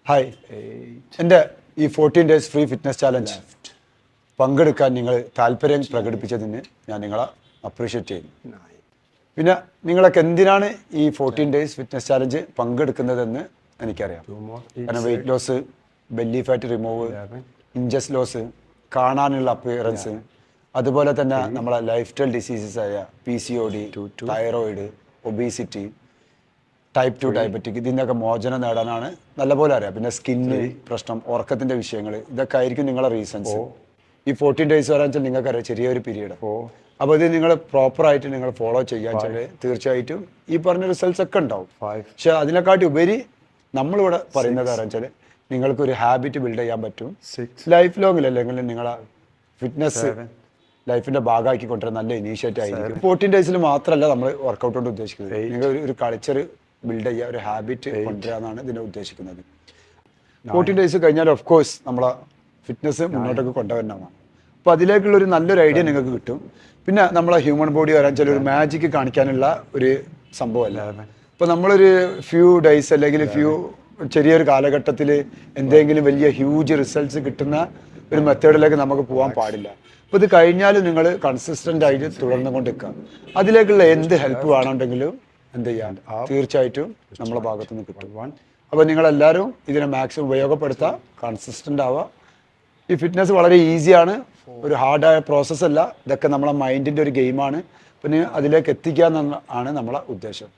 Hi, എൻ്റെ ഈ 14 days free fitness challenge പങ്കെടുക്കാൻ നിങ്ങൾ താല്പര്യം പ്രകടിപ്പിച്ചതിന് ഞാൻ നിങ്ങളെ അപ്രീഷിയേറ്റ് ചെയ്യുന്നു. പിന്നെ നിങ്ങളൊക്കെ എന്തിനാണ് ഈ 14 ഡേയ്സ് ഫിറ്റ്നസ് ചാലഞ്ച് പങ്കെടുക്കുന്നതെന്ന് എനിക്കറിയാം. കാരണം weight loss, belly fat remove, inches loss, കാണാനുള്ള അപ്പിയറൻസ്, അതുപോലെ തന്നെ നമ്മളെ ലൈഫ് സ്റ്റൈൽ ഡിസീസസ് ആയ PCOD, thyroid, obesity, type 2 diabetic, ഇതിൻ്റെയൊക്കെ മോചനം നേടാനാണ് നല്ലപോലെ അറിയാം. പിന്നെ സ്കിന്ന് പ്രശ്നം, ഉറക്കത്തിൻ്റെ വിഷയങ്ങൾ, ഇതൊക്കെ ആയിരിക്കും നിങ്ങളെ റീസൺസ്. ഈ 14 ഡേയ്സ് വരാൻ വെച്ചാൽ നിങ്ങൾക്കറിയാം ചെറിയൊരു പീരീഡ്. അപ്പോൾ ഇത് നിങ്ങൾ പ്രോപ്പറായിട്ട് നിങ്ങൾ ഫോളോ ചെയ്യാൻ വെച്ചാൽ തീർച്ചയായിട്ടും ഈ പറഞ്ഞ റിസൾട്ട്സ് ഒക്കെ ഉണ്ടാവും. പക്ഷെ അതിനെക്കാട്ടി ഉപരി നമ്മളിവിടെ പറയുന്നത് വെച്ചാൽ നിങ്ങൾക്കൊരു ഹാബിറ്റ് ബിൽഡ് ചെയ്യാൻ പറ്റും. ലൈഫ് ലോങ്ങിൽ അല്ലെങ്കിൽ നിങ്ങളെ ഫിറ്റ്നസ് ലൈഫിന്റെ ഭാഗമാക്കി കൊണ്ടുവരാൻ നല്ല ഇനീഷ്യേറ്റീവ് ആയിരിക്കും. 14 ഡേയ്സിൽ മാത്രമല്ല നമ്മൾ വർക്കൗട്ട് കൊണ്ട് ഉദ്ദേശിക്കുന്നത്. നിങ്ങൾ ഒരു കൾച്ചർ ബിൽഡ് ചെയ്യുക, ഒരു ഹാബിറ്റ് കൊണ്ടുവരാനാണ് ഇതിനെ ഉദ്ദേശിക്കുന്നത്. 14 ഡേയ്സ് കഴിഞ്ഞാൽ ഓഫ് കോഴ്സ് നമ്മളെ ഫിറ്റ്നസ് മുന്നോട്ടൊക്കെ കൊണ്ടുവരുന്നതാണ്. അപ്പോൾ അതിലേക്കുള്ള ഒരു നല്ലൊരു ഐഡിയ നിങ്ങൾക്ക് കിട്ടും. പിന്നെ നമ്മളെ ഹ്യൂമൻ ബോഡി വരാൻ ചില ഒരു മാജിക്ക് കാണിക്കാനുള്ള ഒരു സംഭവമല്ല. ഇപ്പോൾ നമ്മളൊരു ഫ്യൂ ഡേയ്സ് അല്ലെങ്കിൽ ചെറിയൊരു കാലഘട്ടത്തിൽ എന്തെങ്കിലും വലിയ ഹ്യൂജ് റിസൾട്ട്സ് കിട്ടുന്ന ഒരു മെത്തേഡിലേക്ക് നമുക്ക് പോകാൻ പാടില്ല. അപ്പോൾ ഇത് കഴിഞ്ഞാലും നിങ്ങൾ കൺസിസ്റ്റൻ്റ് ആയിട്ട് തുടർന്നു കൊണ്ടിരിക്കുക. അതിലേക്കുള്ള എന്ത് ഹെൽപ്പ് വേണമെന്നുണ്ടെങ്കിലും എന്ത് ചെയ്യാൻ തീർച്ചയായിട്ടും നമ്മളെ ഭാഗത്തു നിന്ന് കിട്ടും. അപ്പോൾ നിങ്ങളെല്ലാവരും ഇതിനെ മാക്സിമം ഉപയോഗപ്പെടുത്തുക, കൺസിസ്റ്റൻ്റ് ആവുക. ഈ ഫിറ്റ്നസ് വളരെ ഈസിയാണ്, ഒരു ഹാർഡായ പ്രോസസ്സല്ല. ഇതൊക്കെ നമ്മളെ മൈൻഡിൻ്റെ ഒരു ഗെയിമാണ്. പിന്നെ അതിലേക്ക് എത്തിക്കുക എന്നാണ് നമ്മളെ ഉദ്ദേശം.